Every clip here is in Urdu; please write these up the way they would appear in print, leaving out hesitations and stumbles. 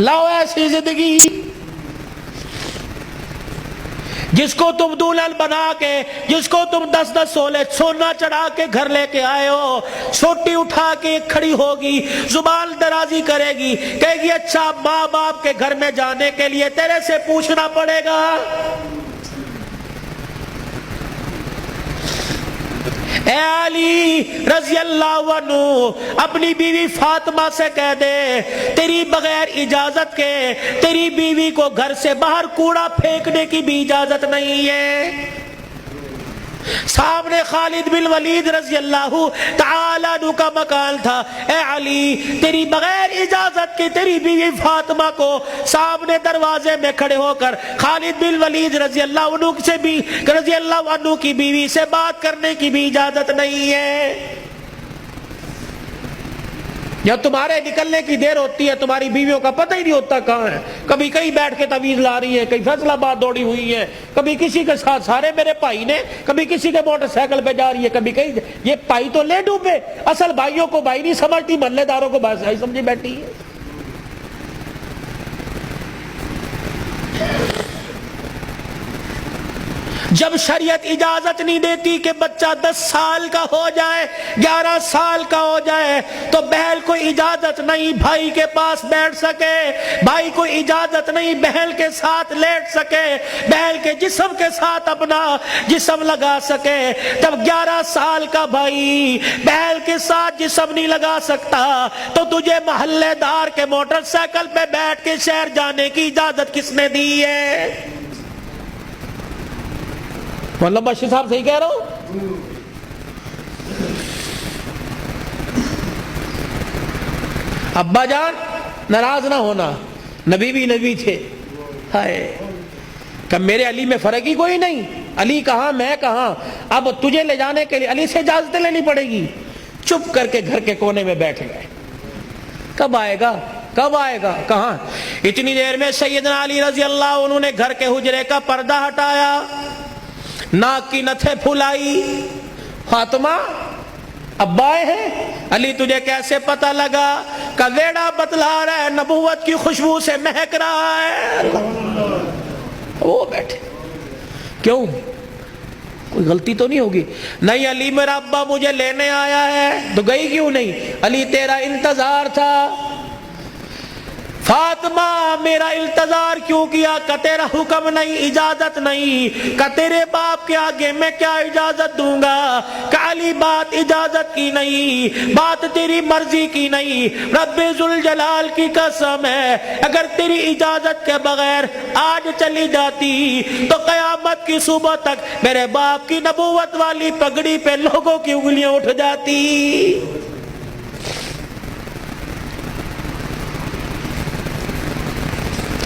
لاؤ ایسی زندگی جس کو تم دلہن بنا کے، جس کو تم 10 تولے سونا چڑھا کے گھر لے کے آئے ہو، چھوٹی اٹھا کے کھڑی ہوگی، زبان درازی کرے گی، کہے گی اچھا ماں باپ کے گھر میں جانے کے لیے تیرے سے پوچھنا پڑے گا۔ اے علی رضی اللہ عنہ اپنی بیوی فاطمہ سے کہہ دے تیری بغیر اجازت کے تیری بیوی کو گھر سے باہر کوڑا پھینکنے کی بھی اجازت نہیں ہے۔ سامنے خالد بن ولید رضی اللہ تعالی عنہ کا مکان تھا۔ اے علی تیری بغیر اجازت کے تیری بیوی فاطمہ کو سامنے دروازے میں کھڑے ہو کر خالد بن ولید رضی اللہ عنہ سے بھی رضی اللہ عنہ کی بیوی سے بات کرنے کی بھی اجازت نہیں ہے۔ جب تمہارے نکلنے کی دیر ہوتی ہے تمہاری بیویوں کا پتہ ہی نہیں ہوتا کہاں ہے، کبھی کہیں بیٹھ کے تعویذ لا رہی ہے، کہیں فیصلہ آباد دوڑی ہوئی ہے، کبھی کسی کے ساتھ سارے میرے بھائی نے، کبھی کسی کے موٹر سائیکل پہ جا رہی ہے، کبھی کہیں یہ بھائی تو لے ڈوبے، اصل بھائیوں کو بھائی نہیں سمجھتی، محلے داروں کو بھائی سمجھی بیٹھی ہے۔ جب شریعت اجازت نہیں دیتی کہ بچہ 10 سال کا ہو جائے 11 سال کا ہو جائے تو بہن کو اجازت نہیں بھائی کے پاس بیٹھ سکے، بھائی کو اجازت نہیں بہن کے ساتھ لیٹ سکے، بہن کے جسم کے ساتھ اپنا جسم لگا سکے۔ جب 11 سال کا بھائی بہن کے ساتھ جسم نہیں لگا سکتا تو تجھے محلے دار کے موٹر سائیکل پہ بیٹھ کے شہر جانے کی اجازت کس نے دی ہے؟ مولانا بشیر صاحب صحیح کہہ رہا ہوں؟ ابا جان ناراض نہ ہونا، نبی بھی نبی تھے، ہائے کہ میرے علی میں فرق ہی کوئی نہیں، علی کہاں میں کہاں، اب تجھے لے جانے کے لیے علی سے اجازت لینی پڑے گی۔ چپ کر کے گھر کے کونے میں بیٹھ گئے، کب آئے گا کب آئے گا کہاں؟ اتنی دیر میں سیدنا علی رضی اللہ عنہ نے گھر کے حجرے کا پردہ ہٹایا، ناک کی نتھے پھلائی۔ فاطمہ ابا آئے ہیں؟ علی تجھے کیسے پتہ لگا؟ کہ ویڑا بتلا رہا ہے، نبوت کی خوشبو سے مہک رہا ہے۔ وہ بیٹھے، کیوں کوئی غلطی تو نہیں ہوگی؟ نہیں علی میرا ابا مجھے لینے آیا ہے۔ تو گئی کیوں نہیں؟ علی تیرا انتظار تھا۔ فاطمہ میرا انتظار کیوں کیا؟ کہ تیرا حکم نہیں، اجازت نہیں، کہ تیرے باپ کے آگے میں کیا اجازت دوں گا؟ کہ علی بات اجازت کی نہیں، بات تیری مرضی کی نہیں، رب ذوالجلال کی قسم ہے اگر تیری اجازت کے بغیر آج چلی جاتی تو قیامت کی صبح تک میرے باپ کی نبوت والی پگڑی پہ لوگوں کی انگلیاں اٹھ جاتی۔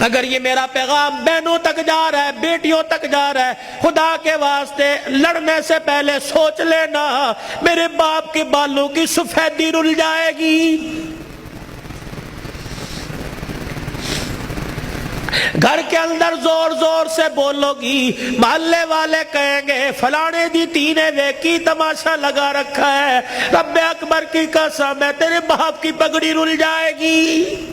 اگر یہ میرا پیغام بہنوں تک جا رہا ہے، بیٹیوں تک جا رہا ہے، خدا کے واسطے لڑنے سے پہلے سوچ لینا میرے باپ کے بالوں کی سفیدی رل جائے گی۔ گھر کے اندر زور زور سے بولو گی، محلے والے کہیں گے فلانے دی تینے ویکی تماشا لگا رکھا ہے، رب اکبر کی قسم ہے تیرے باپ کی پگڑی رل جائے گی۔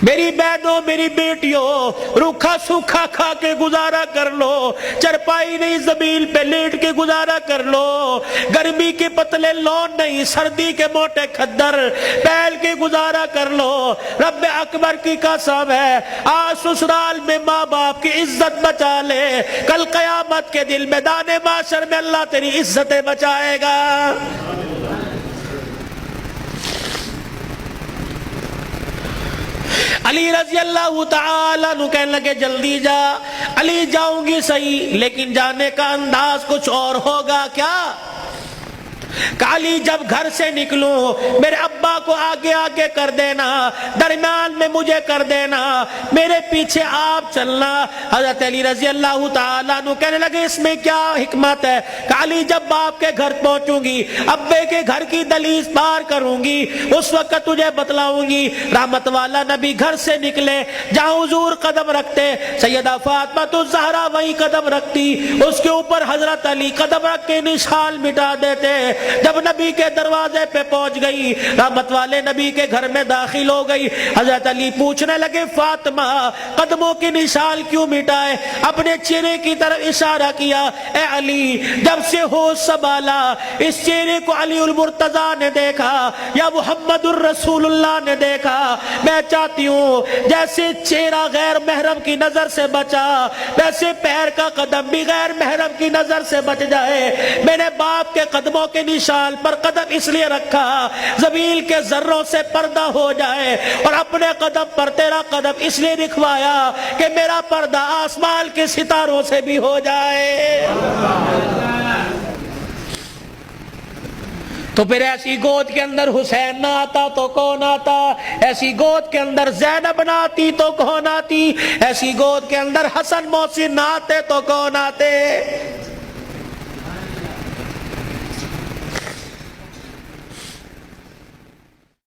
میری بہنوں میری بیٹیوں روکھا سوکھا کھا کے گزارا کر لو، چرپائی نہیں زمین پہ لیٹ کے گزارا کر لو، گرمی کے پتلے لون نہیں سردی کے موٹے کھدر پہل کے گزارا کر لو۔ رب اکبر کی قسم ہے آج سسرال میں ماں باپ کی عزت بچا لے، کل قیامت کے دل میدان معاشر میں اللہ تیری عزتیں بچائے گا۔ علی رضی اللہ تعالیٰ عنہ کہنے لگے جلدی جا۔ علی جاؤں گی صحیح لیکن جانے کا انداز کچھ اور ہوگا کیا؟ کہ علی جب گھر سے نکلوں میرے ابا کو آگے آگے کر دینا، درمیان میں مجھے کر دینا، میرے پیچھے آپ چلنا۔ حضرت علی رضی اللہ تعالیٰ عنہ کہنے لگے اس میں کیا حکمت ہے؟ کہ علی جب باپ کے گھر پہنچوں گی، ابے کے گھر کی دہلیز پار کروں گی، اس وقت تجھے بتلاؤں گی۔ رحمت والا نبی گھر سے نکلے، جہاں حضور قدم رکھتے سیدہ فاطمہ الزہرا وہیں قدم رکھتی، اس کے اوپر حضرت علی قدم رکھ کے نشان مٹا دیتے۔ جب نبی کے دروازے پہ پہنچ گئی، رحمت والے نبی کے گھر میں داخل ہو گئی، حضرت علی پوچھنے لگے فاطمہ قدموں کی نشان کیوں مٹائے؟ اپنے چہرے کی طرف اشارہ کیا، اے علی جب سے ہوش سنبھالا اس چہرے کو علی المرتضیٰ نے دیکھا یا محمد الرسول اللہ نے دیکھا، میں چاہتی ہوں جیسے چہرہ غیر محرم کی نظر سے بچا ویسے پیر کا قدم بھی غیر محرم کی نظر سے بچ جائے۔ میں نے باپ کے قدموں کے نشان پر قدم اس لیے رکھا زمین کے ذروں سے پردہ ہو جائے، اور اپنے قدم پر تیرا قدم اس لیے رکھوایا کہ میرا پردہ آسمان کے ستاروں سے بھی ہو جائے۔ تو پھر ایسی گود کے اندر حسین نہ آتا تو کون آتا؟ ایسی گود کے اندر زینب نہ آتی تو کون آتی؟ ایسی گود کے اندر حسن محسن نہ آتے تو کون آتے؟